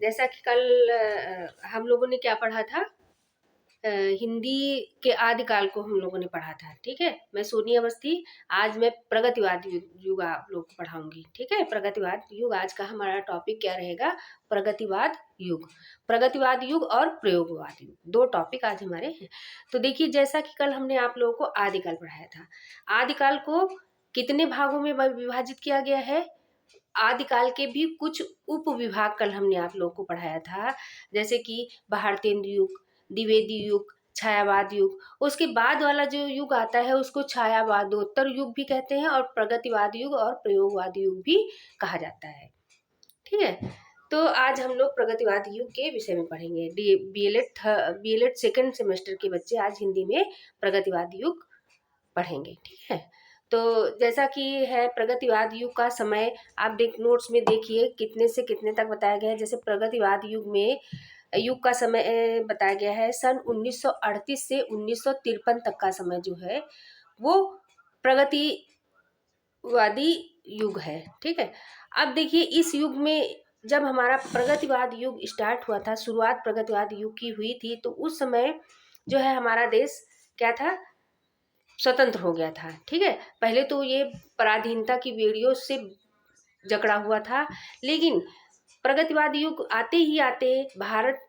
जैसा कि कल हम लोगों ने क्या पढ़ा था, हिंदी के आदिकाल को हम लोगों ने पढ़ा था। ठीक है, मैं सोनिया अवस्थी। आज मैं प्रगतिवाद युग आप लोग को पढ़ाऊंगी। ठीक है, प्रगतिवाद युग आज का हमारा टॉपिक क्या रहेगा? प्रगतिवाद युग। प्रगतिवाद युग और प्रयोगवाद युग, दो टॉपिक आज हमारे हैं। तो देखिए, जैसा कि कल हमने आप लोगों को आदिकाल पढ़ाया था, आदिकाल को कितने भागों में विभाजित किया गया है? आदिकाल के भी कुछ उप विभाग कल हमने आप लोगों को पढ़ाया था, जैसे कि भारतेंदु युग, द्विवेदी युग, छायावाद युग। उसके बाद वाला जो युग आता है उसको छायावादोत्तर युग भी कहते हैं और प्रगतिवाद युग और प्रयोगवाद युग भी कहा जाता है। ठीक है, तो आज हम लोग प्रगतिवाद युग के विषय में पढ़ेंगे। बीएलएड सेकेंड सेमेस्टर के बच्चे आज हिंदी में प्रगतिवाद युग पढ़ेंगे। ठीक है, तो जैसा कि है प्रगतिवाद युग का समय, आप नोट्स में देखिए कितने से कितने तक बताया गया है। जैसे प्रगतिवाद युग का समय बताया गया है सन 1938 से 1953 तक का समय जो है वो प्रगतिवादी युग है। ठीक है, अब देखिए इस युग में जब हमारा प्रगतिवाद युग स्टार्ट हुआ था, शुरुआत प्रगतिवाद युग की हुई थी, तो उस समय जो है हमारा देश क्या था? स्वतंत्र हो गया था। ठीक है, पहले तो ये पराधीनता की बेड़ियों से जकड़ा हुआ था, लेकिन प्रगतिवाद युग आते ही आते भारत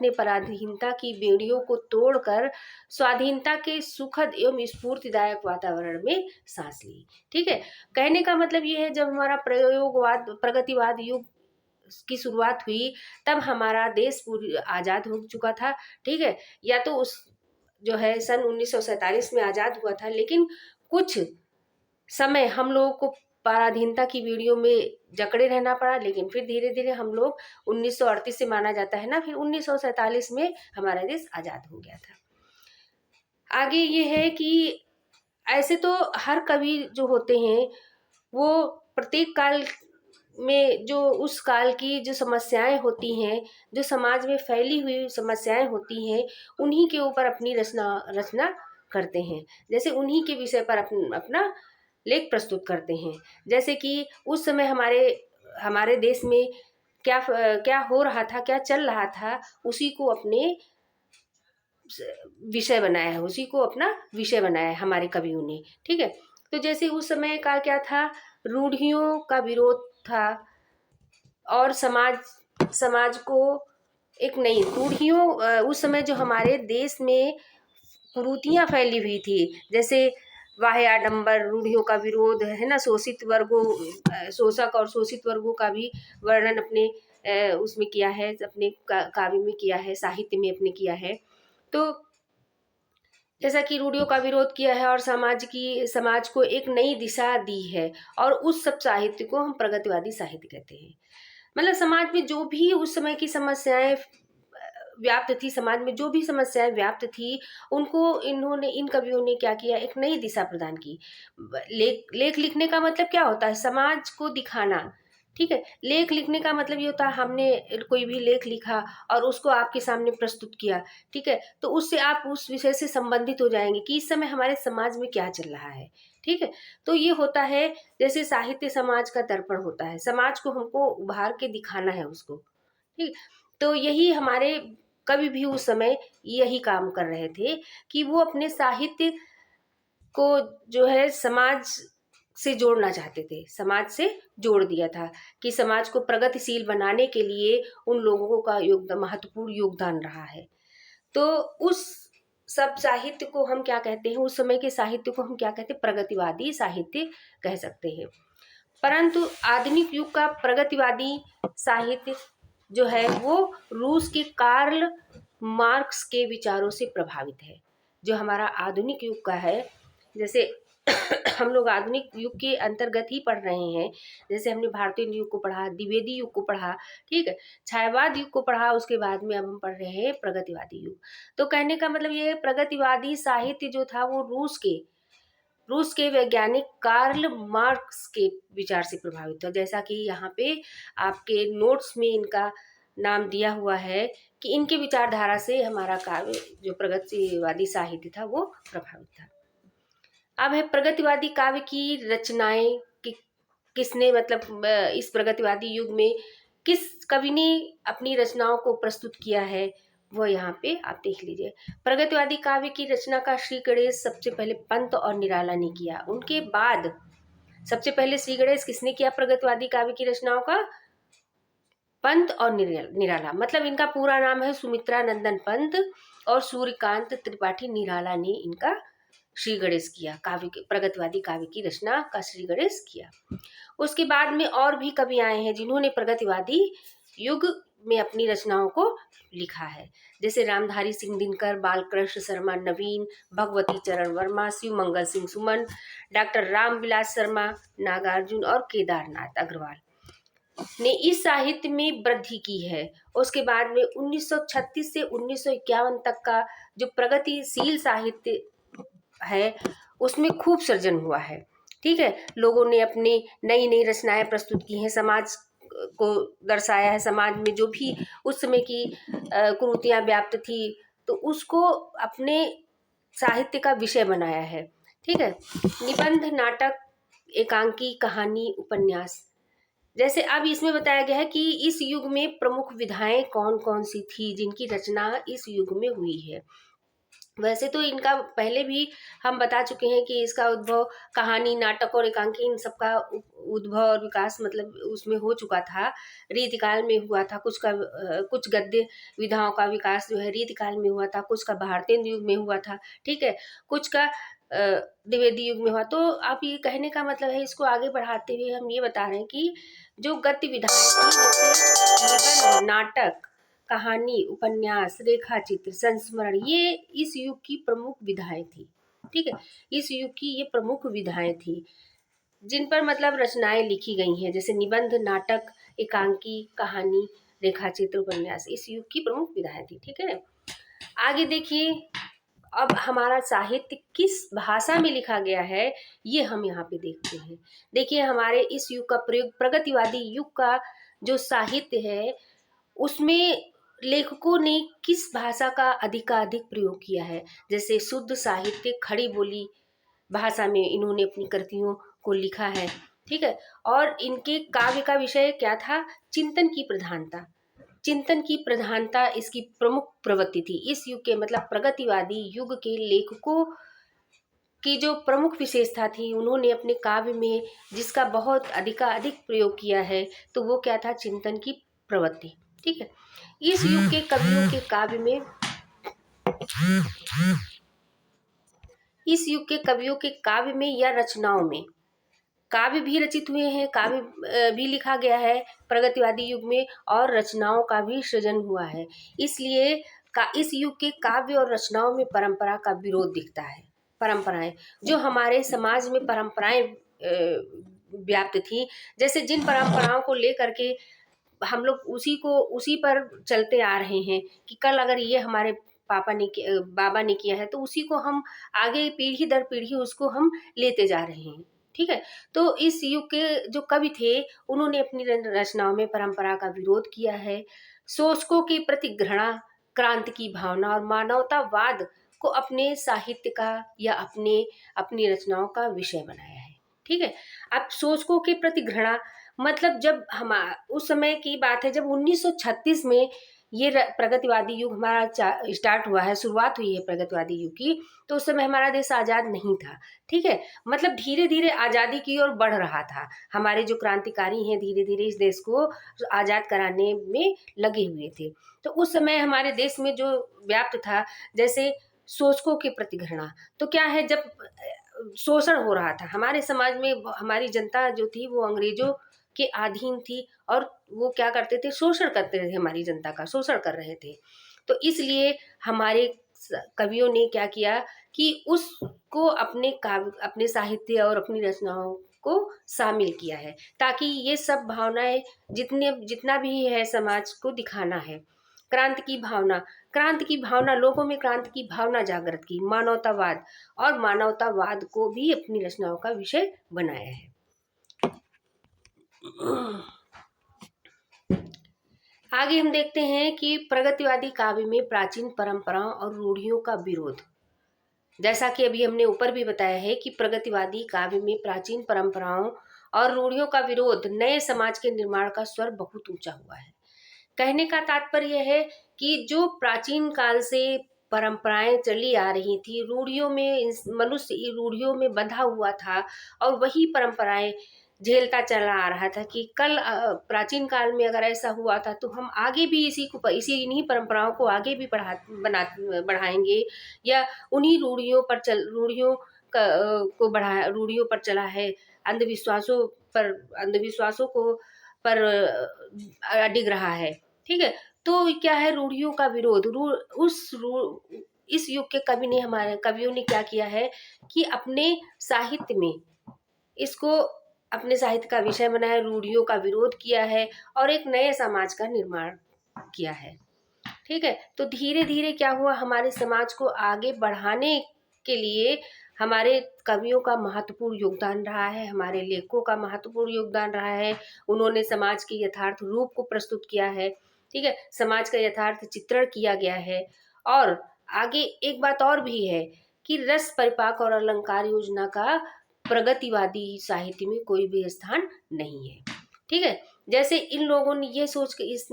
ने पराधीनता की बेड़ियों को तोड़कर स्वाधीनता के सुखद एवं स्फूर्तिदायक वातावरण में सांस ली। ठीक है, कहने का मतलब ये है, जब हमारा प्रगतिवाद युग की शुरुआत हुई तब हमारा देश पूरी आज़ाद हो चुका था। ठीक है, या तो उस जो है सन 1947 में आज़ाद हुआ था, लेकिन कुछ समय हम लोगों को पराधीनता की बेड़ियों में जकड़े रहना पड़ा, लेकिन फिर धीरे धीरे हम लोग 1938 से माना जाता है ना, फिर 1947 में हमारा देश आज़ाद हो गया था। आगे ये है कि ऐसे तो हर कवि जो होते हैं वो प्रत्येक काल में जो उस काल की जो समस्याएं होती हैं, जो समाज में फैली हुई समस्याएं होती हैं, उन्हीं के ऊपर अपनी रचना करते हैं। जैसे उन्हीं के विषय पर अपना लेख प्रस्तुत करते हैं। जैसे कि उस समय हमारे देश में क्या क्या हो रहा था, क्या चल रहा था, उसी को अपने विषय बनाया है, उसी को अपना विषय बनाया है हमारे कवियों ने। ठीक है, तो जैसे उस समय का क्या था, रूढ़ियों का विरोध था और समाज को एक नई रूढ़ियों, उस समय जो हमारे देश में कुरीतियां फैली हुई थी, जैसे वाह्य आडंबर, रूढ़ियों का विरोध है ना, शोषक और शोषित वर्गों का भी वर्णन अपने उसमें किया है, अपने काव्य में किया है, साहित्य में अपने किया है। तो जैसा कि रूढ़ियों का विरोध किया है और समाज को एक नई दिशा दी है, और उस सब साहित्य को हम प्रगतिवादी साहित्य कहते हैं। मतलब समाज में जो भी उस समय की समस्याएं व्याप्त थी, समाज में जो भी समस्याएं व्याप्त थी, उनको इन कवियों ने क्या किया, एक नई दिशा प्रदान की। लेख लिखने का मतलब क्या होता है? समाज को दिखाना। ठीक है, लेख लिखने का मतलब ये होता है हमने कोई भी लेख लिखा और उसको आपके सामने प्रस्तुत किया। ठीक है, तो उससे आप उस विषय से संबंधित हो जाएंगे कि इस समय हमारे समाज में क्या चल रहा है। ठीक है, तो ये होता है, जैसे साहित्य समाज का दर्पण होता है, समाज को हमको उभार के दिखाना है उसको। ठीक, तो यही हमारे कवि भी उस समय यही काम कर रहे थे कि वो अपने साहित्य को जो है समाज से जोड़ना चाहते थे, समाज से जोड़ दिया था कि समाज को प्रगतिशील बनाने के लिए उन लोगों का महत्वपूर्ण योगदान रहा है। तो उस सब साहित्य को हम क्या कहते हैं, उस समय के साहित्य को हम क्या कहते हैं? प्रगतिवादी साहित्य कह सकते हैं। परंतु आधुनिक युग का प्रगतिवादी साहित्य जो है वो रूस के कार्ल मार्क्स के विचारों से प्रभावित है। जो हमारा आधुनिक युग का है, जैसे हम लोग आधुनिक युग के अंतर्गत ही पढ़ रहे हैं। जैसे हमने भारतीय युग को पढ़ा, द्विवेदी युग को पढ़ा, ठीक है, छायावाद युग को पढ़ा, उसके बाद में अब हम पढ़ रहे हैं प्रगतिवादी युग। तो कहने का मतलब ये है, प्रगतिवादी साहित्य जो था वो रूस के वैज्ञानिक कार्ल मार्क्स के विचार से प्रभावित था। जैसा कि यहाँ पे आपके नोट्स में इनका नाम दिया हुआ है कि इनके विचारधारा से हमारा काव्य जो प्रगतिवादी साहित्य था वो प्रभावित था। अब है प्रगतिवादी काव्य की रचनाएं कि किसने, मतलब इस प्रगतिवादी युग में किस कवि ने अपनी रचनाओं को प्रस्तुत किया है वो यहाँ पे आप देख लीजिए। प्रगतिवादी काव्य की रचना का श्री गणेश सबसे पहले पंत और निराला ने किया। उनके बाद सबसे पहले श्री गणेश किसने किया प्रगतिवादी काव्य की रचनाओं का? पंत और निराला। मतलब इनका पूरा नाम है सुमित्रा नंदन पंत और सूर्यकांत त्रिपाठी निराला ने इनका श्री गणेश किया, काव्य के प्रगतिवादी काव्य की रचना का श्री गणेश किया। उसके बाद में और भी कवि आए हैं जिन्होंने प्रगतिवादी युग में अपनी रचनाओं को लिखा है, जैसे रामधारी सिंह दिनकर, बालकृष्ण शर्मा नवीन, भगवती चरण वर्मा, शिव मंगल सिंह सुमन, डॉक्टर रामविलास शर्मा, नागार्जुन और केदारनाथ अग्रवाल ने इस साहित्य में वृद्धि की है। उसके बाद में 1936 से 1951 तक का जो प्रगतिशील साहित्य है उसमें खूब सृजन हुआ है। ठीक है, लोगों ने अपने नई नई रचनाएं प्रस्तुत की हैं, समाज को दर्शाया है, समाज में जो भी उस समय की कुरीतियां व्याप्त थी तो उसको अपने साहित्य का विषय बनाया है। ठीक है, निबंध, नाटक, एकांकी, कहानी, उपन्यास, जैसे अब इसमें बताया गया है कि इस युग में प्रमुख विधाएं कौन कौन सी थी जिनकी रचना इस युग में हुई है। वैसे तो इनका पहले भी हम बता चुके हैं कि इसका उद्भव कहानी, नाटक और एकांकी इन सबका उद्भव और विकास मतलब उसमें हो चुका था, रीतिकाल में हुआ था। कुछ गद्य विधाओं का विकास जो है रीतिकाल में हुआ था, कुछ का भारतेंदु युग में हुआ था। ठीक है, कुछ का द्विवेदी युग में हुआ। तो आप ये कहने का मतलब है, इसको आगे बढ़ाते हुए हम ये बता रहे हैं कि जो गद्य विधाएं थी जैसे निबंध, नाटक, कहानी, उपन्यास, रेखा चित्र, संस्मरण, ये इस युग की प्रमुख विधाएं थी। ठीक है, इस युग की ये प्रमुख विधाएं थी जिन पर मतलब रचनाएं लिखी गई हैं, जैसे निबंध, नाटक, एकांकी, कहानी, रेखा चित्र, उपन्यास, इस युग की प्रमुख विधाएं थी। ठीक है, आगे देखिए अब हमारा साहित्य किस भाषा में लिखा गया है ये हम यहाँ पे देखते हैं। देखिए हमारे इस युग का प्रयोग, प्रगतिवादी युग का जो साहित्य है उसमें लेखकों ने किस भाषा का अधिकाधिक प्रयोग किया है। जैसे शुद्ध साहित्य, खड़ी बोली भाषा में इन्होंने अपनी कृतियों को लिखा है। ठीक है, और इनके काव्य का विषय क्या था? चिंतन की प्रधानता। चिंतन की प्रधानता इसकी प्रमुख प्रवृत्ति थी। इस युग के मतलब प्रगतिवादी युग के लेखकों की जो प्रमुख विशेषता थी, उन्होंने अपने काव्य में जिसका बहुत अधिकाधिक प्रयोग किया है तो वो क्या था? चिंतन की प्रवृत्ति। ठीक है, इस युग के कवियों के काव्य में, इस युग के कवियों के काव्य में या रचनाओं में, काव्य भी रचित हुए हैं, काव्य भी लिखा गया है प्रगतिवादी युग में और रचनाओं का भी सृजन हुआ है। इसलिए इस युग के काव्य और रचनाओं में परंपरा का विरोध दिखता है। परंपराएं, जो हमारे समाज में परंपराएं व्याप्त थी, जैसे जिन परंपराओं को लेकर के हम लोग उसी पर चलते आ रहे हैं कि कल अगर ये हमारे बाबा ने किया है तो उसी को हम आगे पीढ़ी दर पीढ़ी उसको हम लेते जा रहे हैं। ठीक है, तो इस युग के जो कवि थे उन्होंने अपनी रचनाओं में परंपरा का विरोध किया है, शोषकों के प्रति घृणा, क्रांति की भावना और मानवतावाद को अपने साहित्य का या अपनी रचनाओं का विषय बनाया है। ठीक है, अब शोषकों के प्रति घृणा मतलब जब हम उस समय की बात है जब 1936 में ये प्रगतिवादी युग हमारा स्टार्ट हुआ है, शुरुआत हुई है प्रगतिवादी युग की, तो उस समय हमारा देश आज़ाद नहीं था। ठीक है, मतलब धीरे धीरे आज़ादी की ओर बढ़ रहा था। हमारे जो क्रांतिकारी हैं धीरे धीरे इस देश को आज़ाद कराने में लगे हुए थे। तो उस समय हमारे देश में जो व्याप्त था, जैसे शोषकों के प्रति घृणा, तो क्या है, जब शोषण हो रहा था हमारे समाज में, हमारी जनता जो थी वो अंग्रेजों के अधीन थी और वो क्या करते थे? शोषण करते थे, हमारी जनता का शोषण कर रहे थे। तो इसलिए हमारे कवियों ने क्या किया कि उसको अपने साहित्य और अपनी रचनाओं को शामिल किया है, ताकि ये सब भावनाएं जितना भी है समाज को दिखाना है। क्रांति की भावना, लोगों में क्रांति की भावना जागृत की, मानवतावाद को भी अपनी रचनाओं का विषय बनाया है। आगे हम देखते हैं कि प्रगतिवादी काव्य में प्राचीन परंपराओं और रूढ़ियों का विरोध। जैसा कि अभी हमने ऊपर भी बताया है कि प्रगतिवादी काव्य में प्राचीन परंपराओं और रूढ़ियों का विरोध नए समाज के निर्माण का स्वर बहुत ऊंचा हुआ है। कहने का तात्पर्य है कि जो प्राचीन काल से परंपराएं चली आ रही थी, रूढ़ियों में मनुष्य रूढ़ियों में बंधा हुआ था और वही परंपराएं झेलता चला आ रहा था कि कल प्राचीन काल में अगर ऐसा हुआ था तो हम आगे भी इसी इन्हीं परंपराओं को आगे भी बढ़ाएंगे, या उन्हीं रूढ़ियों को बढ़ा रूढ़ियों पर चला है, अंधविश्वासों अंधविश्वासों को पर डिग रहा है। ठीक है, तो क्या है रूढ़ियों का विरोध। इस युग के हमारे कवियों ने क्या किया है कि अपने साहित्य में इसको अपने साहित्य का विषय बनाया, रूढ़ियों का विरोध किया है और एक नए समाज का निर्माण किया है। ठीक है, तो धीरे धीरे क्या हुआ, हमारे समाज को आगे बढ़ाने के लिए हमारे कवियों का महत्वपूर्ण योगदान रहा है, हमारे लेखकों का महत्वपूर्ण योगदान रहा है। उन्होंने समाज के यथार्थ रूप को प्रस्तुत किया है। ठीक है, समाज का यथार्थ चित्रण किया गया है। और आगे एक बात और भी है कि रस परिपाक और अलंकार योजना का प्रगतिवादी साहित्य में कोई भी स्थान नहीं है। ठीक है, जैसे इन लोगों ने ये सोच के इस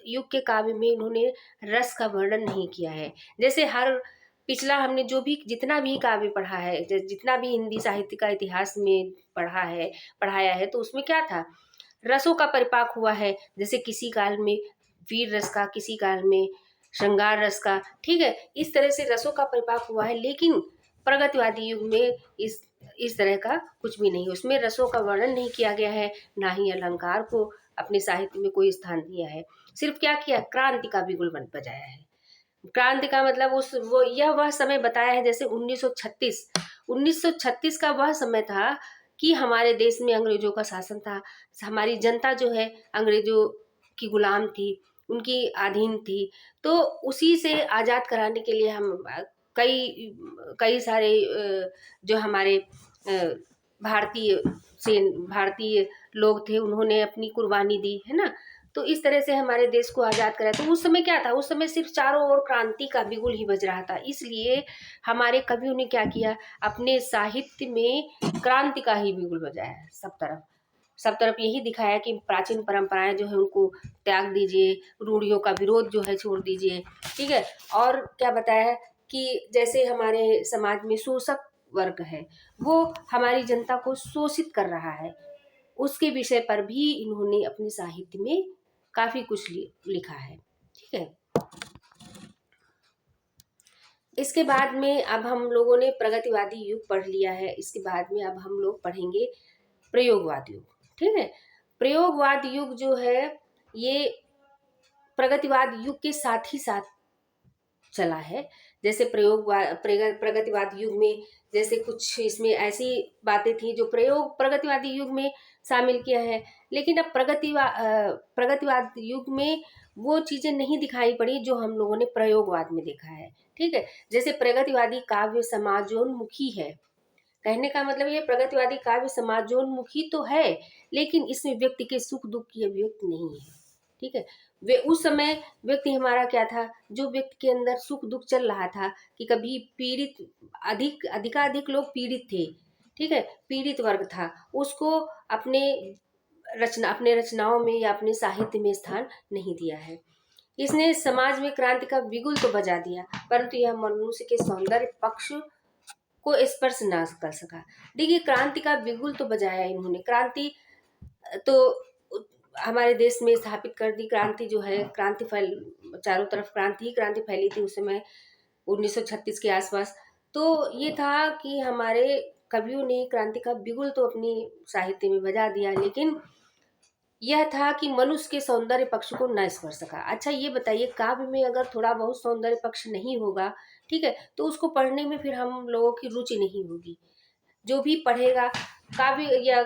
युग के काव्य में इन्होंने रस का वर्णन नहीं किया है। जैसे हर पिछला हमने जो भी जितना भी काव्य पढ़ा है, जितना भी हिंदी साहित्य का इतिहास में पढ़ाया है, तो उसमें क्या था, रसों का परिपाक हुआ है। जैसे किसी काल में वीर रस का, किसी काल में श्रृंगार रस का। ठीक है, इस तरह से रसों का परिपाक हुआ है। लेकिन प्रगतिवादी युग में इस तरह का कुछ भी नहीं, उसमें रसों का वर्णन नहीं किया गया है, ना ही अलंकार को अपने साहित्य में कोई स्थान दिया है। सिर्फ क्या किया, क्रांति का बिगुल बजाया है। क्रांति का मतलब वह समय बताया है, जैसे 1936 का वह समय था कि हमारे देश में अंग्रेजों का शासन था। हमारी जनता जो है अंग्रेजों की गुलाम थी, उनकी अधीन थी। तो उसी से आज़ाद कराने के लिए हम कई सारे जो हमारे भारतीय लोग थे, उन्होंने अपनी कुर्बानी दी है ना। तो इस तरह से हमारे देश को आज़ाद कराया। तो उस समय क्या था, उस समय सिर्फ चारों ओर क्रांति का बिगुल ही बज रहा था। इसलिए हमारे कवियों ने क्या किया, अपने साहित्य में क्रांति का ही बिगुल बजाया। सब तरफ यही दिखाया कि प्राचीन परंपराएं जो है उनको त्याग दीजिए, रूढ़ियों का विरोध जो है छोड़ दीजिए। ठीक है, और क्या बताया कि जैसे हमारे समाज में शोषक वर्ग है, वो हमारी जनता को शोषित कर रहा है, उसके विषय पर भी इन्होंने अपने साहित्य में काफी कुछ लिखा है। ठीक है, इसके बाद में अब हम लोगों ने प्रगतिवादी युग पढ़ लिया है। इसके बाद में अब हम लोग पढ़ेंगे प्रयोगवाद युग। ठीक है, प्रयोगवाद युग जो है ये प्रगतिवाद युग के साथ ही साथ चला है। जैसे प्रगतिवाद युग में जैसे कुछ इसमें ऐसी बातें थी जो प्रगतिवादी युग में शामिल किया है, लेकिन अब प्रगतिवाद युग में वो चीजें नहीं दिखाई पड़ी जो हम लोगों ने प्रयोगवाद में देखा है। ठीक है, जैसे प्रगतिवादी काव्य समाजोन्मुखी है। कहने का मतलब ये, प्रगतिवादी काव्य समाजोन्मुखी तो है, लेकिन इसमें व्यक्ति के सुख दुख की अभिव्यक्ति नहीं है। ठीक है, वे उस समय व्यक्ति हमारा क्या था, जो व्यक्ति के अंदर सुख दुख चल रहा था, कि कभी पीड़ित अधिकाधिक लोग पीड़ित थे। ठीक है, पीड़ित वर्ग था, उसको अपने रचनाओं में या अपने साहित्य में स्थान नहीं दिया है। इसने समाज में क्रांति का बिगुल तो बजा दिया, परंतु यह मनुष्य के सौंदर्य पक्ष को स्पर्श ना कर सका। देखिए, क्रांति का बिगुल तो बजाया इन्होंने, क्रांति तो हमारे देश में स्थापित कर दी। क्रांति जो है, चारों तरफ क्रांति फैली थी उस समय 1936 के आसपास। तो ये था कि हमारे कवियों ने क्रांति का बिगुल तो अपनी साहित्य में बजा दिया, लेकिन यह था कि मनुष्य के सौंदर्य पक्ष को न स्पर्श सका। अच्छा ये बताइए, काव्य में अगर थोड़ा बहुत सौंदर्य पक्ष नहीं होगा, ठीक है, तो उसको पढ़ने में फिर हम लोगों की रुचि नहीं होगी। जो भी पढ़ेगा काव्य, या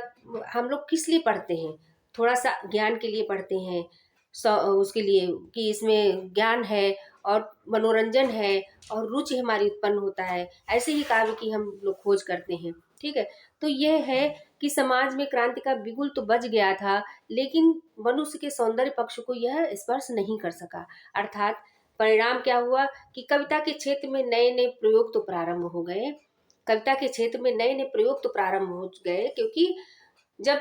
हम लोग किस लिए पढ़ते हैं, थोड़ा सा ज्ञान के लिए पढ़ते हैं, उसके लिए कि इसमें ज्ञान है और मनोरंजन है और रुचि हमारी उत्पन्न होता है, ऐसे ही काव्य की हम लोग खोज करते हैं। ठीक है, तो यह है कि समाज में क्रांति का बिगुल तो बज गया था, लेकिन मनुष्य के सौंदर्य पक्ष को यह स्पर्श नहीं कर सका। अर्थात परिणाम क्या हुआ कि कविता के क्षेत्र में नए नए प्रयोग तो प्रारंभ हो गए, कविता के क्षेत्र में नए नए प्रयोग तो प्रारंभ हो गए, क्योंकि जब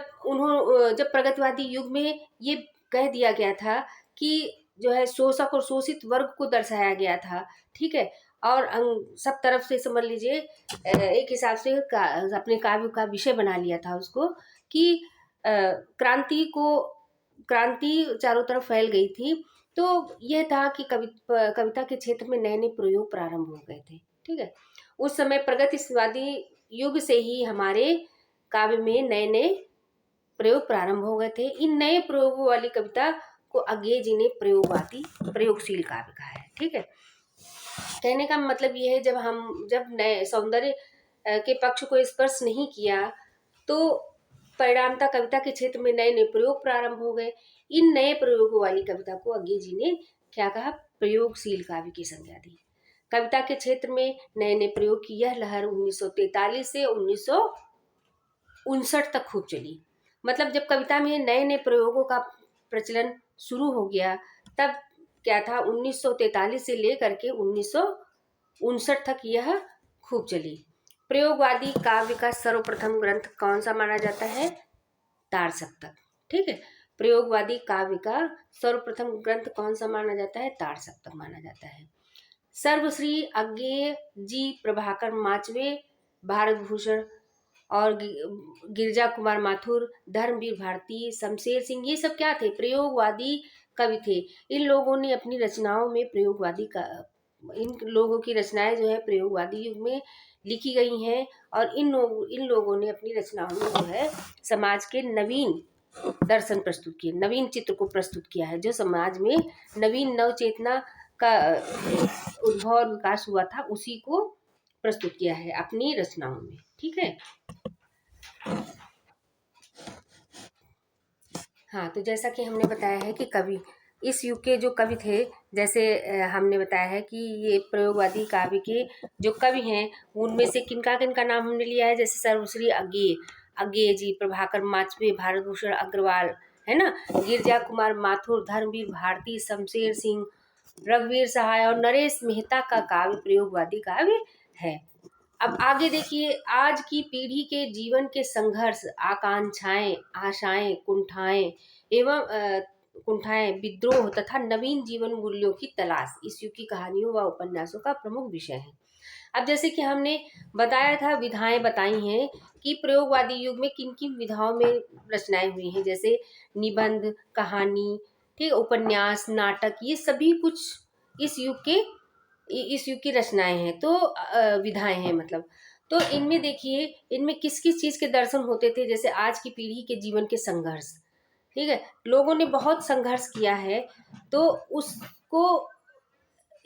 प्रगतिवादी युग में ये कह दिया गया था कि जो है शोषक और शोषित वर्ग को दर्शाया गया था, ठीक है, और सब तरफ से समझ लीजिए एक हिसाब से अपने काव्य का विषय बना लिया था उसको, कि क्रांति चारों तरफ फैल गई थी। तो यह था कि कविता के क्षेत्र में नए नए प्रयोग प्रारंभ हो गए थे, ठीक है। उस समय प्रगतिवादी युग से ही हमारे काव्य में नए नए प्रयोग प्रारंभ हो गए थे। इन नए प्रयोगों वाली कविता को अज्ञेय जी ने प्रयोगशील काव्य कहा है, ठीक है। कहने का मतलब ये है, जब नए सौंदर्य के पक्ष को स्पर्श नहीं किया तो परिणामतः कविता के क्षेत्र में नए नए प्रयोग प्रारंभ हो गए। इन नए प्रयोगों वाली कविता को अज्ञेय जी ने क्या कहा? प्रयोगशील काव्य की संज्ञा दी। कविता के क्षेत्र में नए नए प्रयोग की यह लहर 1943 से 1959 तक खूब चली। मतलब जब कविता में नए नए प्रयोगों का प्रचलन शुरू हो गया, तब क्या था, 1943 से लेकर के 1959 तक यह खूब चली। प्रयोगवादी काव्य का सर्वप्रथम ग्रंथ कौन सा माना जाता है? तार सप्तक, ठीक है। प्रयोगवादी काव्य का सर्वप्रथम ग्रंथ कौन सा माना जाता है? तार सप्तक माना जाता है। सर्वश्री अज्ञेय जी, प्रभाकर माचवे, भारत भूषण और गिरजा कुमार माथुर, धर्मवीर भारती, शमशेर सिंह, ये सब क्या थे? प्रयोगवादी कवि थे। इन लोगों ने अपनी रचनाओं में इन लोगों की रचनाएं जो है प्रयोगवादी युग में लिखी गई हैं, और इन लोगों ने अपनी रचनाओं में जो है समाज के नवीन दर्शन प्रस्तुत किए, नवीन चित्र को प्रस्तुत किया है। जो समाज में नवीन नव चेतना का उद्भव और विकास हुआ था, उसी को प्रस्तुत किया है अपनी रचनाओं में, ठीक है। हाँ, तो जैसा कि हमने बताया है कि कवि, इस युग के जो कवि थे, जैसे हमने बताया है कि ये प्रयोगवादी काव्य के जो कवि हैं, उनमें से किनका किनका नाम हमने लिया है। जैसे सर्वश्री अज्ञेय जी, प्रभाकर माचवे, भारत भूषण अग्रवाल, है ना, गिरजा कुमार माथुर, धर्मवीर भारती, शमशेर सिंह, रघुवीर सहाय और नरेश मेहता का काव्य प्रयोगवादी काव्य है। अब आगे देखिए, आज की पीढ़ी के जीवन के संघर्ष, आकांक्षाएं, आशाएं, कुंठाएं, विद्रोह तथा नवीन जीवन मूल्यों की तलाश इस युग की कहानियों व उपन्यासों का प्रमुख विषय है। अब जैसे कि हमने बताया था, विधाएं बताई हैं कि प्रयोगवादी युग में किन किन विधाओं में रचनाएं हुई हैं, जैसे निबंध, कहानी, ठीक, उपन्यास, नाटक, ये सभी कुछ इस युग की रचनाएं हैं। तो विधाएं हैं मतलब। तो इनमें देखिए, इनमें किस किस चीज के दर्शन होते थे। जैसे आज की पीढ़ी के जीवन के संघर्ष, ठीक है, लोगों ने बहुत संघर्ष किया है, तो उसको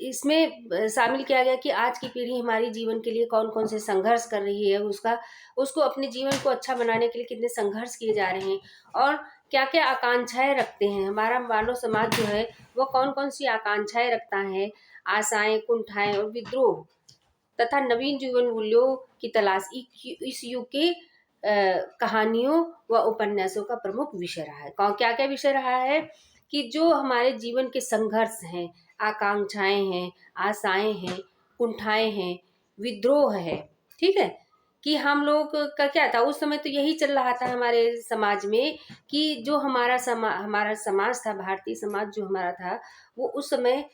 इसमें शामिल किया गया कि आज की पीढ़ी हमारी जीवन के लिए कौन कौन से संघर्ष कर रही है, उसको अपने जीवन को अच्छा बनाने के लिए कितने संघर्ष किए जा रहे हैं, और क्या क्या आकांक्षाएं रखते हैं। हमारा मानव समाज जो है वो कौन कौन सी आकांक्षाएं रखता है, आशाएं, कुंठाएं और विद्रोह तथा नवीन जीवन मूल्यों की तलाश इस युग के कहानियों व उपन्यासों का प्रमुख विषय रहा है। क्या क्या विषय रहा है? कि जो हमारे जीवन के संघर्ष हैं, आकांक्षाएं हैं, आशाएं हैं, कुंठाएं हैं, विद्रोह है, ठीक है, कि हम लोग का क्या था उस समय। तो यही चल रहा था हमारे समाज में कि जो हमारा समाज था, भारतीय समाज जो हमारा था, वो उस समय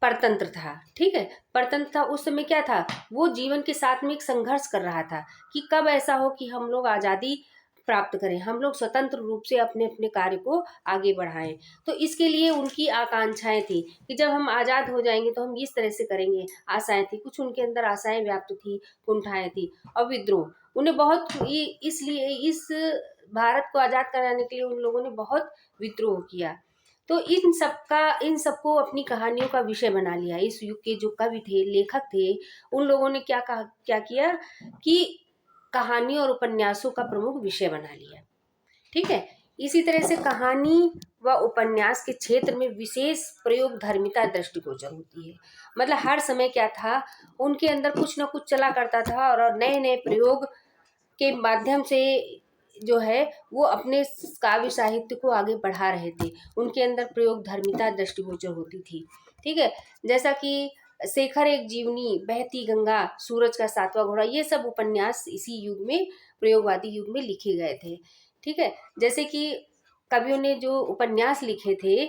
परतंत्र था, ठीक है, परतंत्र था। उस समय क्या था, वो जीवन के साथ में एक संघर्ष कर रहा था कि कब ऐसा हो कि हम लोग आज़ादी प्राप्त करें, हम लोग स्वतंत्र रूप से अपने अपने कार्य को आगे बढ़ाएं। तो इसके लिए उनकी आकांक्षाएं थी कि जब हम आज़ाद हो जाएंगे तो हम इस तरह से करेंगे। आशाएं थी, कुछ उनके अंदर आशाएं व्याप्त थी, कुंठाएं थी, और विद्रोह। उन्हें बहुत इसलिए इस भारत को आज़ाद कराने के लिए उन लोगों ने बहुत विद्रोह किया। तो इन सबको अपनी कहानियों का विषय बना लिया। इस युग के जो कवि थे, लेखक थे, उन लोगों ने क्या किया कि कहानी और उपन्यासों का प्रमुख विषय बना लिया, ठीक है। इसी तरह से कहानी व उपन्यास के क्षेत्र में विशेष प्रयोग धर्मिता दृष्टिगोचर होती है। मतलब हर समय क्या था, उनके अंदर कुछ ना कुछ चला करता था, और नए नए प्रयोग के माध्यम से जो है वो अपने काव्य साहित्य को आगे बढ़ा रहे थे। उनके अंदर प्रयोग धर्मिता दृष्टिगोचर होती थी, ठीक है। जैसा कि शेखर एक जीवनी, बहती गंगा, सूरज का सातवां घोड़ा, ये सब उपन्यास इसी युग में, प्रयोगवादी युग में लिखे गए थे। ठीक है, जैसे कि कवियों ने जो उपन्यास लिखे थे,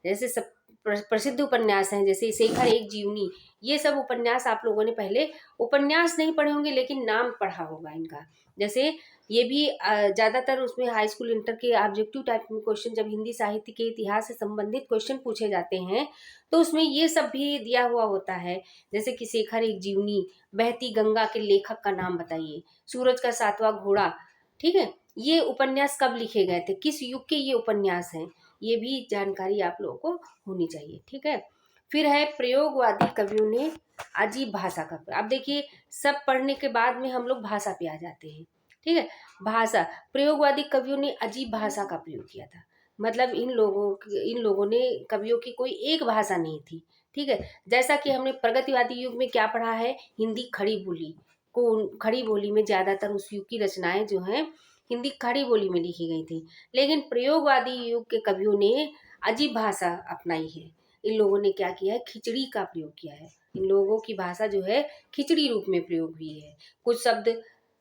जैसे सब प्रसिद्ध उपन्यास हैं, जैसे शेखर एक जीवनी, ये सब उपन्यास आप लोगों ने पहले उपन्यास नहीं पढ़े होंगे लेकिन नाम पढ़ा होगा इनका। जैसे ये भी ज़्यादातर उसमें हाई स्कूल इंटर के ऑब्जेक्टिव टाइप में क्वेश्चन, जब हिंदी साहित्य के इतिहास से संबंधित क्वेश्चन पूछे जाते हैं तो उसमें ये सब भी दिया हुआ होता है। जैसे कि शेखर एक जीवनी, बहती गंगा के लेखक का नाम बताइए, सूरज का सातवां घोड़ा। ठीक है, ये उपन्यास कब लिखे गए थे, किस युग के ये उपन्यास हैं, ये भी जानकारी आप लोगों को होनी चाहिए। ठीक है, फिर है प्रयोगवादी कवियों ने अजीब भाषा का। अब देखिए, सब पढ़ने के बाद में हम लोग भाषा पे आ जाते हैं। ठीक है, भाषा, प्रयोगवादी कवियों ने अजीब भाषा का प्रयोग किया था। मतलब इन लोगों ने, कवियों की कोई एक भाषा नहीं थी। ठीक है, जैसा कि हमने प्रगतिवादी युग में क्या पढ़ा है, हिंदी खड़ी बोली को, खड़ी बोली में ज्यादातर उस युग की रचनाएं जो हैं हिंदी खड़ी बोली में लिखी गई थी। लेकिन प्रयोगवादी युग के कवियों ने अजीब भाषा अपनाई है। इन लोगों ने क्या किया है, खिचड़ी का प्रयोग किया है। इन लोगों की भाषा जो है खिचड़ी रूप में प्रयोग हुई है। कुछ शब्द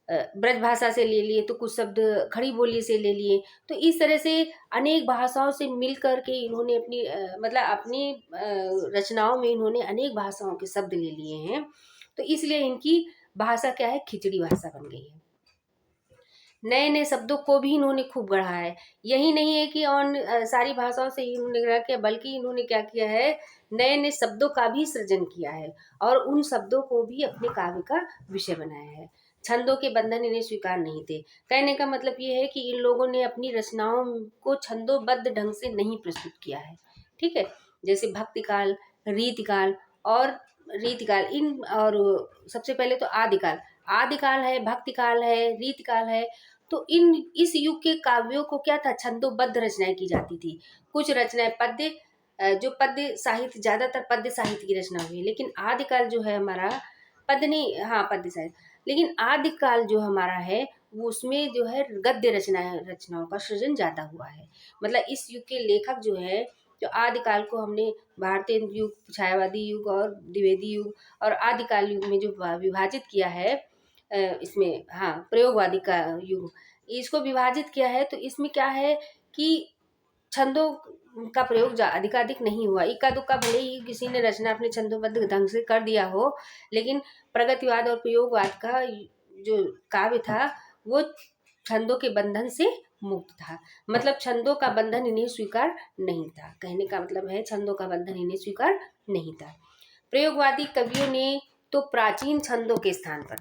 ब्रज भाषा से ले लिए, तो कुछ शब्द खड़ी बोली से ले लिए। तो इस तरह से अनेक भाषाओं से मिल कर के इन्होंने अपनी मतलब अपनी रचनाओं में इन्होंने अनेक भाषाओं के शब्द ले लिए हैं। तो इसलिए इनकी भाषा क्या है, खिचड़ी भाषा बन गई है। नए नए शब्दों को भी इन्होंने खूब गढ़ा है। यही नहीं है कि और सारी भाषाओं से ही इन्होंने गढ़ा किया, बल्कि इन्होंने क्या किया है, नए नए शब्दों का भी सृजन किया है और उन शब्दों को भी अपने काव्य का विषय बनाया है। छंदों के बंधन इन्हें स्वीकार नहीं थे। कहने का मतलब ये है कि इन लोगों ने अपनी रचनाओं को छंदोबद्ध ढंग से नहीं प्रस्तुत किया है। ठीक है, जैसे भक्तिकाल, रीतिकाल और रीतिकाल, इन और सबसे पहले तो आदिकाल, आदिकाल है, भक्तिकाल है, रीतिकाल है। तो इस युग के काव्यों को क्या था, छंदोबद्ध रचनाएं की जाती थी। कुछ रचनाएं पद्य, जो पद्य साहित्य, ज्यादातर पद्य साहित्य की रचना हुई है। लेकिन आदिकाल जो है हमारा, पद्य नहीं, हाँ पद्य साहित्य, लेकिन आदिकाल जो हमारा है वो उसमें जो है गद्य रचनाओं का सृजन ज्यादा हुआ है। मतलब इस युग के लेखक जो है, जो आदिकाल को हमने भारतीय युग, छायावादी युग और द्विवेदी युग और आदिकाल युग में जो विभाजित किया है, इसमें हाँ प्रयोगवादी का युग, इसको विभाजित किया है। तो इसमें क्या है कि छंदों का प्रयोग अधिकाधिक नहीं हुआ। इक्का दुक्का भले ही किसी ने रचना अपने छंदोबद्ध ढंग से कर दिया हो, लेकिन प्रगतिवाद और प्रयोगवाद का जो काव्य था वो छंदों के बंधन से मुक्त था। मतलब छंदों का बंधन इन्हें स्वीकार नहीं था। कहने का मतलब है छंदों का बंधन इन्हें स्वीकार नहीं था। प्रयोगवादी कवियों ने तो प्राचीन छंदों के स्थान पर,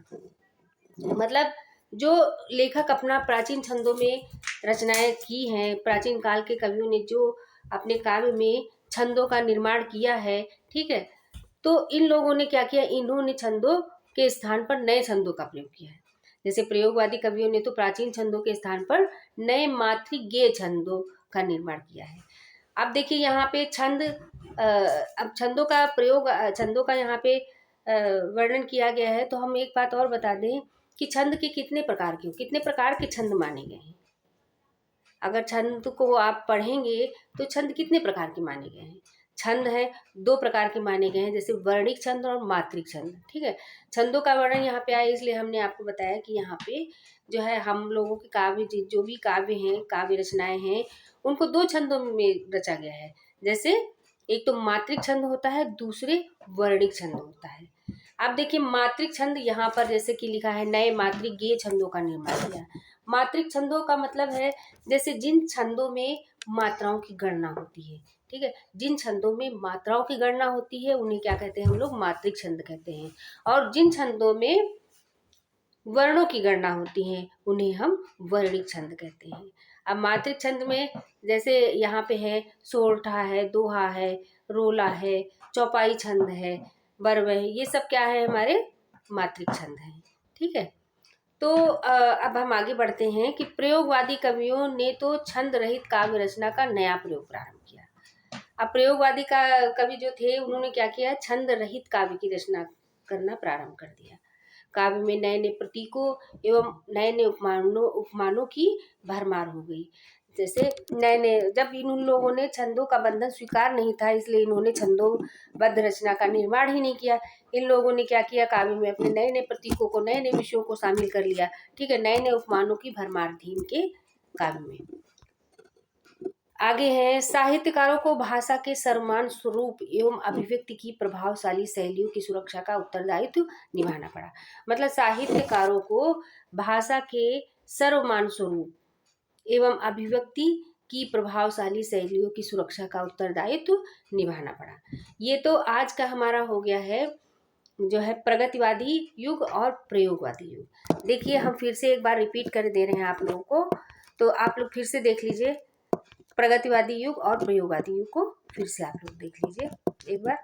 मतलब जो लेखक अपना प्राचीन छंदों में रचनाएं की हैं, प्राचीन काल के कवियों ने जो अपने काव्य में छंदों का निर्माण किया है, ठीक है, तो इन लोगों ने क्या किया, इन्होंने छंदों के स्थान पर नए छंदों का प्रयोग किया है। जैसे प्रयोगवादी कवियों ने तो प्राचीन छंदों के स्थान पर नए मातृगेय छंदों का निर्माण किया है। अब देखिए यहाँ पे छंद, अब छंदों का प्रयोग, छंदों का यहाँ पे वर्णन किया गया है। तो हम एक बात और बता दें कि छंद के कितने प्रकार के छंद माने गए हैं। अगर छंद को आप पढ़ेंगे तो छंद कितने प्रकार के माने गए हैं। छंद है, दो प्रकार के माने गए हैं, जैसे वर्णिक छंद और मात्रिक छंद। ठीक है, छंदों का वर्णन यहाँ पे आया इसलिए हमने आपको बताया कि यहाँ पे जो है हम लोगों के काव्य, जो भी काव्य हैं, काव्य रचनाएं हैं, उनको दो छंदों में रचा गया है। जैसे एक तो मात्रिक छंद होता है, दूसरे वर्णिक छंद होता है। अब देखिए मात्रिक छंद यहाँ पर जैसे कि लिखा है, नए मात्रिक गेय छंदों का निर्माण किया। मात्रिक छंदों का मतलब है जैसे जिन छंदों में मात्राओं की गणना होती है। ठीक है, जिन छंदों में मात्राओं की गणना होती है उन्हें क्या कहते हैं हम लोग, मात्रिक छंद कहते हैं। और जिन छंदों में वर्णों की गणना होती है उन्हें हम वर्णिक छंद कहते हैं। अब मात्रिक छंद में जैसे यहाँ पे है, सोरठा है, दोहा है, रोला है, चौपाई छंद है, बरवह, ये सब क्या है, हमारे मात्रिक छंद हैं। ठीक है, तो अब हम आगे बढ़ते हैं कि प्रयोगवादी कवियों ने तो छंद रहित काव्य रचना का नया प्रयोग प्रारंभ किया। अब प्रयोगवादी का कवि जो थे उन्होंने क्या किया, छंद रहित काव्य की रचना करना प्रारंभ कर दिया। काव्य में नए नए प्रतीकों एवं नए नए उपमानों की भरमार हो गई। जैसे नए नए, जब उन लोगों ने छंदों का बंधन स्वीकार नहीं था, इसलिए इन्होंने छंदोबद्ध रचना का निर्माण ही नहीं किया। इन लोगों ने क्या किया, काव्य में अपने नए नए प्रतीकों को, नए नए विषयों को शामिल कर लिया। ठीक है, नए नए उपमानों की भरमार थी इनके काव्य में। आगे है, साहित्यकारों को भाषा के सर्वमान्य स्वरूप एवं अभिव्यक्ति की प्रभावशाली शैलियों की सुरक्षा का उत्तरदायित्व निभाना पड़ा। मतलब साहित्यकारों को भाषा के सर्वमान्य स्वरूप एवं अभिव्यक्ति की प्रभावशाली शैलियों की सुरक्षा का उत्तरदायित्व निभाना पड़ा। ये तो आज का हमारा हो गया है जो है प्रगतिवादी युग और प्रयोगवादी युग। देखिए, हम फिर से एक बार रिपीट कर दे रहे हैं आप लोगों को, तो आप लोग फिर से देख लीजिए। प्रगतिवादी युग और प्रयोगवादी युग को फिर से आप लोग देख लीजिए एक बार।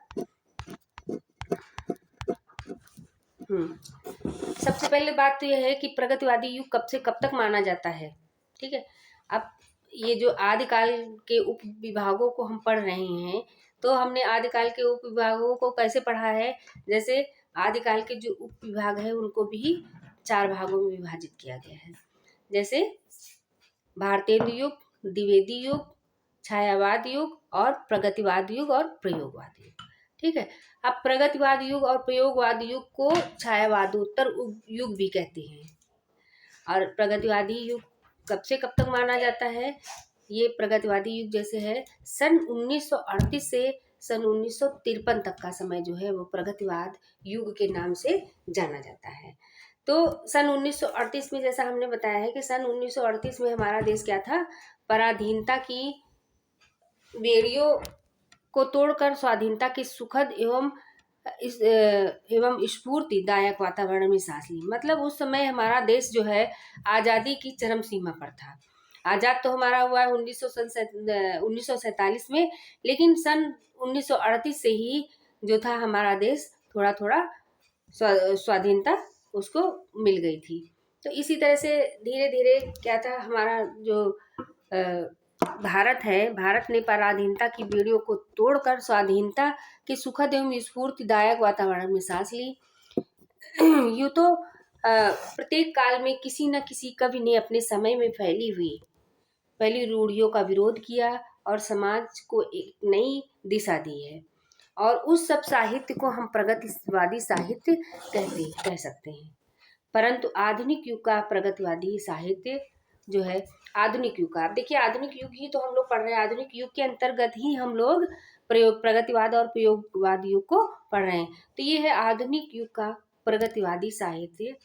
सबसे पहले बात तो यह है कि प्रगतिवादी युग कब से कब तक माना जाता है। ठीक है, अब ये जो आदिकाल के उप विभागों को हम पढ़ रहे हैं, तो हमने आदिकाल के उप विभागों को कैसे पढ़ा है, जैसे आदिकाल के जो उप विभाग है उनको भी 4 भागों में विभाजित किया गया है। जैसे भारतेंदु युग, द्विवेदी युग, छायावाद युग और प्रगतिवाद युग और प्रयोगवाद युग। ठीक है, अब प्रगतिवाद युग और प्रयोगवाद युग को छायावादोत्तर युग भी कहते हैं। और प्रगतिवादी युग कब से कब तक माना जाता है, ये प्रगतिवादी युग जैसे है सन 1938 से सन 1953 तक का समय जो है वो प्रगतिवाद युग के नाम से जाना जाता है। तो सन 1938 में जैसा हमने बताया है कि सन 1938 में हमारा देश क्या था, पराधीनता की बेड़ियों को तोड़कर स्वाधीनता के सुखद एवं स्फूर्तिदायक वातावरण में सांस ली। मतलब उस समय हमारा देश जो है आज़ादी की चरम सीमा पर था। आज़ाद तो हमारा हुआ है 1947 में, लेकिन सन 1938 से ही जो था हमारा देश थोड़ा थोड़ा स्वाधीनता उसको मिल गई थी। तो इसी तरह से धीरे धीरे क्या था, हमारा जो भारत है, भारत ने पराधीनता की बेड़ियों को तोड़कर स्वाधीनता के सुखद एवं स्फूर्तिदायक वातावरण में सांस ली। यूँ तो प्रत्येक काल में किसी न किसी कवि ने अपने समय में फैली रूढ़ियों का विरोध किया और समाज को एक नई दिशा दी है। और उस सब साहित्य को हम प्रगतिवादी साहित्य कह सकते हैं। परंतु आधुनिक युग का प्रगतिवादी साहित्य जो है, आधुनिक युग का, आप देखिए आधुनिक युग ही तो हम लोग पढ़ रहे हैं, आधुनिक युग के अंतर्गत ही हम लोग प्रगतिवाद और प्रयोगवाद युग को पढ़ रहे हैं। तो ये है आधुनिक युग का प्रगतिवादी साहित्य,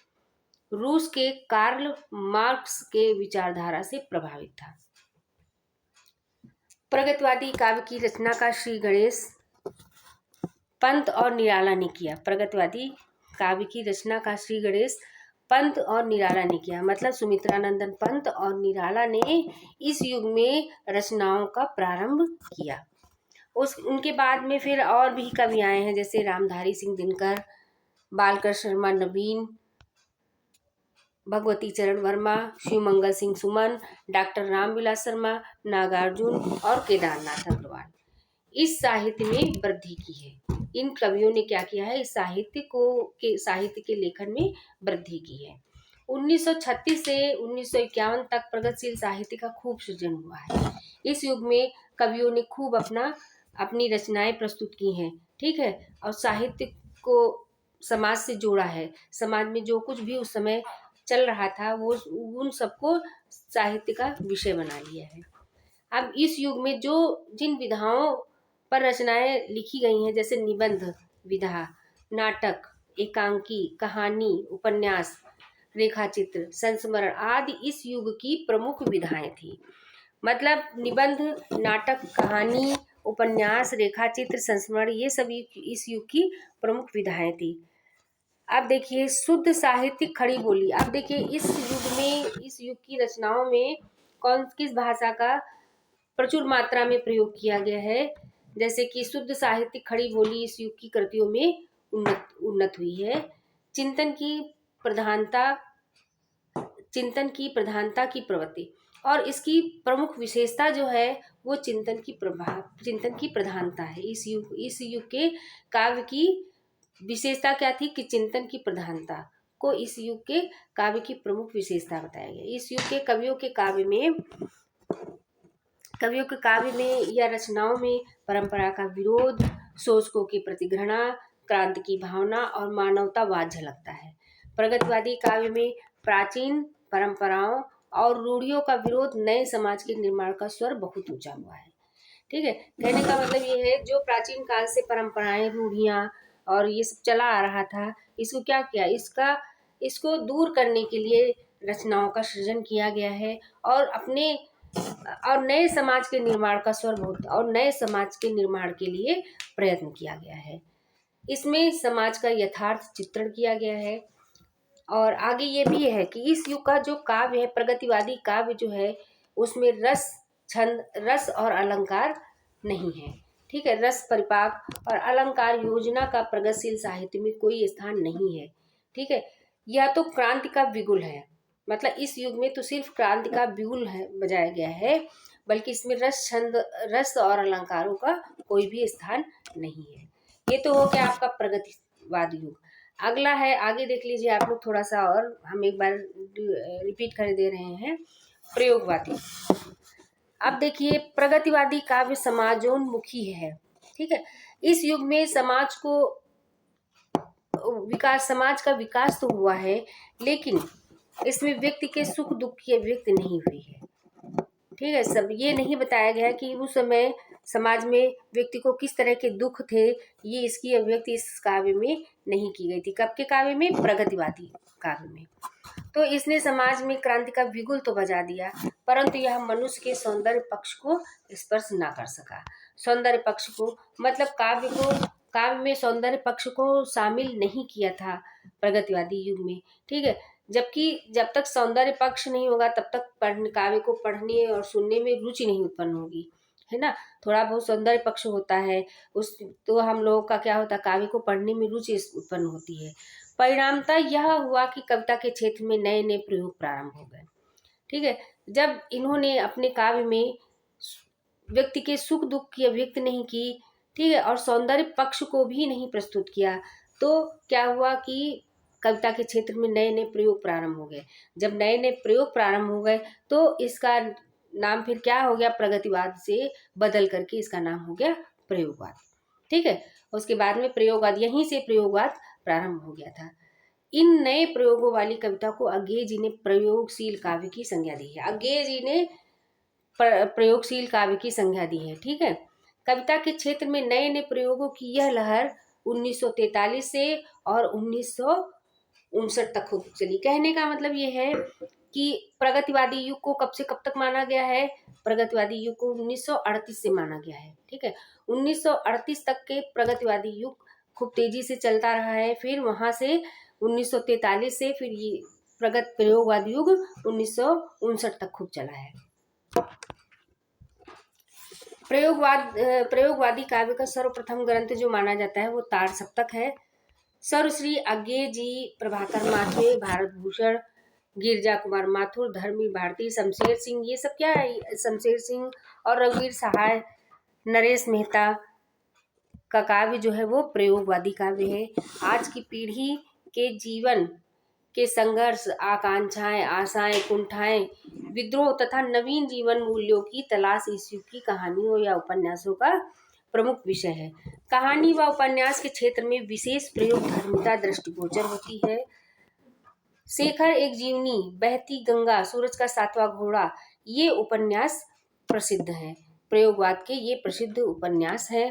रूस के कार्ल मार्क्स के विचारधारा से प्रभावित था। प्रगतिवादी काव्य की रचना का श्री गणेश पंत और निराला ने किया। प्रगतिवादी काव्य की रचना का श्री गणेश पंत और निराला ने किया। मतलब सुमित्रानंदन पंत और निराला ने इस युग में रचनाओं का प्रारंभ किया। उनके बाद में फिर और भी कवि आए हैं, जैसे रामधारी सिंह दिनकर, बालकृष्ण शर्मा नवीन, भगवती चरण वर्मा, शिवमंगल सिंह सुमन, डॉक्टर रामविलास शर्मा, नागार्जुन और केदारनाथ अग्रवाल। इस साहित्य में वृद्धि की है। इन कवियों ने क्या किया है, इस साहित्य के लेखन में वृद्धि की है। 1936 से 1951 तक प्रगतिशील साहित्य का खूब सृजन हुआ है। इस युग में कवियों ने खूब अपनी रचनाएं प्रस्तुत की हैं। ठीक है, और साहित्य को समाज से जोड़ा है। समाज में जो कुछ भी उस समय चल रहा था वो उन सबको साहित्य का विषय बना लिया है। अब इस युग में जिन विधाओं पर रचनाएं लिखी गई हैं, जैसे निबंध विधा, नाटक, एकांकी, कहानी, उपन्यास, रेखाचित्र, संस्मरण आदि इस युग की प्रमुख विधाएं थी। मतलब निबंध, नाटक, कहानी, उपन्यास, रेखाचित्र, संस्मरण, ये सभी इस युग की प्रमुख विधाएं थी। अब देखिए शुद्ध साहित्यिक खड़ी बोली। अब देखिए इस युग की रचनाओं में किस भाषा का प्रचुर मात्रा में प्रयोग किया गया है। जैसे कि शुद्ध साहित्यिक खड़ी बोली इस युग की कृतियों में उन्नत हुई है। चिंतन की प्रधानता की प्रवृत्ति, और इसकी प्रमुख विशेषता जो है वो चिंतन की प्रधानता है। इस युग के काव्य की विशेषता क्या थी कि चिंतन की प्रधानता को इस युग के काव्य की प्रमुख विशेषता बताया गया। इस युग के कवियों के काव्य में कवियों के काव्य में या रचनाओं में परंपरा का विरोध, शोषकों की प्रतिघृणा, क्रांति की भावना और मानवतावाद झलकता है। प्रगतिवादी काव्य में प्राचीन परंपराओं और रूढ़ियों का विरोध, नए समाज के निर्माण का स्वर बहुत ऊंचा हुआ है। ठीक है, कहने का मतलब ये है, जो प्राचीन काल से परंपराएं, रूढ़ियां और ये सब चला आ रहा था, इसको क्या किया, इसको दूर करने के लिए रचनाओं का सृजन किया गया है और नए समाज के निर्माण का स्वर बहुत, और नए समाज के निर्माण के लिए प्रयत्न किया गया है। इसमें समाज का यथार्थ चित्रण किया गया है। और आगे ये भी है कि इस युग का जो काव्य है, प्रगतिवादी काव्य जो है, उसमें रस, छंद, रस और अलंकार नहीं है। ठीक है, रस परिपाक और अलंकार योजना का प्रगतिशील साहित्य में कोई स्थान नहीं है। ठीक है, यह तो क्रांति का बिगुल है, मतलब इस युग में तो सिर्फ क्रांति का बिगुल है बजाया गया है, बल्कि इसमें रस, छंद, रस और अलंकारों का कोई भी स्थान नहीं है। ये तो हो गया आपका प्रगतिवादी युग। अगला है, आगे देख लीजिए आप लोग थोड़ा सा, और हम एक बार रिपीट कर दे रहे हैं, प्रयोगवादी। अब देखिए, प्रगतिवादी काव्य समाजोन्मुखी है। ठीक है, इस युग में समाज का विकास तो हुआ है, लेकिन इसमें व्यक्ति के सुख दुख की अभिव्यक्ति नहीं हुई है। ठीक है, सब ये नहीं बताया गया कि उस समय समाज में व्यक्ति को किस तरह के दुख थे, ये इसकी अभिव्यक्ति इस काव्य में नहीं की गई थी। कब के काव्य में? प्रगतिवादी काव्य में। तो इसने समाज में क्रांति का बिगुल तो बजा दिया, परंतु यह मनुष्य के सौंदर्य पक्ष को स्पर्श ना कर सका। सौंदर्य पक्ष को मतलब काव्य में सौंदर्य पक्ष को शामिल नहीं किया था प्रगतिवादी युग में। ठीक है, जबकि जब तक सौंदर्य पक्ष नहीं होगा, तब तक काव्य को पढ़ने और सुनने में रुचि नहीं उत्पन्न होगी, है ना। थोड़ा बहुत सौंदर्य पक्ष होता है, तो हम लोगों का क्या होता है, काव्य को पढ़ने में रुचि उत्पन्न होती है। परिणामतः यह हुआ कि कविता के क्षेत्र में नए नए प्रयोग प्रारंभ हो गए। ठीक है, जब इन्होंने अपने काव्य में व्यक्ति के सुख दुख की अभिव्यक्ति नहीं की, ठीक है, और सौंदर्य पक्ष को भी नहीं प्रस्तुत किया, तो क्या हुआ कि कविता के क्षेत्र में नए नए प्रयोग प्रारंभ हो गए। जब नए नए प्रयोग प्रारंभ हो गए, तो इसका नाम फिर क्या हो गया, प्रगतिवाद से बदल करके इसका नाम हो गया प्रयोगवाद। ठीक है, उसके बाद में प्रयोगवाद, यहीं से प्रयोगवाद प्रारंभ हो गया था। इन नए प्रयोगों वाली कविता को अज्ञेय जी ने प्रयोगशील काव्य की संज्ञा दी है। अज्ञेय जी ने प्रयोगशील काव्य की संज्ञा दी है। ठीक है, कविता के क्षेत्र में नए नए प्रयोगों की यह लहर 1943 से और 1959 तक खूब चली। कहने का मतलब ये है कि प्रगतिवादी युग को कब से कब तक माना गया है, प्रगतिवादी युग को 1938 से माना गया है। ठीक है, 1938 तक के प्रगतिवादी युग खूब तेजी से चलता रहा है। फिर वहां से 1943 से फिर ये प्रयोगवादी युग 1959 तक खूब चला है। प्रयोगवादी काव्य का सर्वप्रथम ग्रंथ जो माना जाता है वो तार सप्तक है। सर्वश्री अज्ञेय जी, प्रभाकर माथुर, भारत भूषण, गिरजा कुमार माथुर, धर्मवीर भारती, शमशेर सिंह, ये सब क्या है, शमशेर सिंह और रघुवीर सहाय, नरेश मेहता का काव्य जो है वो प्रयोगवादी काव्य है। आज की पीढ़ी के जीवन के संघर्ष, आकांक्षाएं, आशाएं, कुंठाएं, विद्रोह तथा नवीन जीवन मूल्यों की तलाश इस युग की कहानियों या उपन्यासों का प्रमुख विषय है। कहानी व उपन्यास के क्षेत्र में विशेष प्रयोग धर्मिता दृष्टिगोचर होती है। शेखर एक जीवनी, बहती गंगा, सूरज का सातवां घोड़ा, ये उपन्यास प्रसिद्ध हैं। प्रयोगवाद के ये प्रसिद्ध उपन्यास है।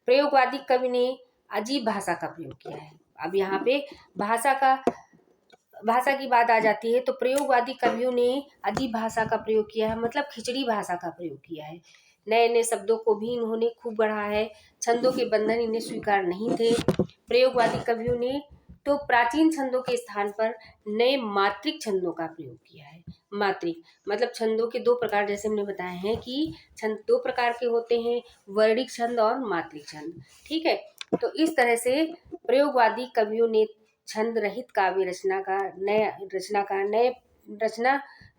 प्रयोगवादी कवि ने अजीब भाषा का प्रयोग किया है। अब यहाँ पे भाषा की बात आ जाती है, तो प्रयोगवादी कवियों ने अजीब भाषा का प्रयोग किया है, मतलब खिचड़ी भाषा का प्रयोग किया है। नए नए शब्दों को भी इन्होंने खूब गढ़ा है। छंदों के बंधन इन्हें स्वीकार नहीं थे। प्रयोगवादी कवियों ने तो प्राचीन छंदों के स्थान पर नए मात्रिक छंदों का प्रयोग किया है। मात्रिक मतलब छंदों के दो प्रकार, जैसे हमने बताए हैं कि छंद दो प्रकार के होते हैं, वर्णिक छंद और मात्रिक छंद। ठीक है, तो इस तरह से प्रयोगवादी कवियों ने छंद रहित काव्य रचना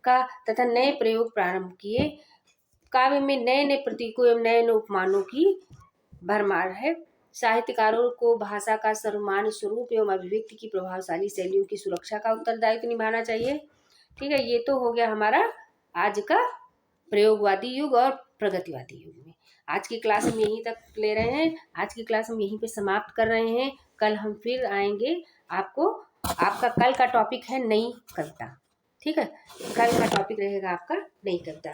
का तथा नए प्रयोग प्रारंभ किए। काव्य में नए नए प्रतीकों एवं नए नए उपमानों की भरमार है। साहित्यकारों को भाषा का सर्वमान्य स्वरूप एवं अभिव्यक्ति की प्रभावशाली शैलियों की सुरक्षा का उत्तरदायित्व निभाना चाहिए। ठीक है, ये तो हो गया हमारा आज का प्रयोगवादी युग और प्रगतिवादी युग में। आज की क्लास हम यहीं तक ले रहे हैं, आज की क्लास हम यहीं पे समाप्त कर रहे हैं। कल हम फिर आएंगे। आपका कल का टॉपिक है नई कविता। ठीक है, कल का टॉपिक रहेगा आपका नई कविता।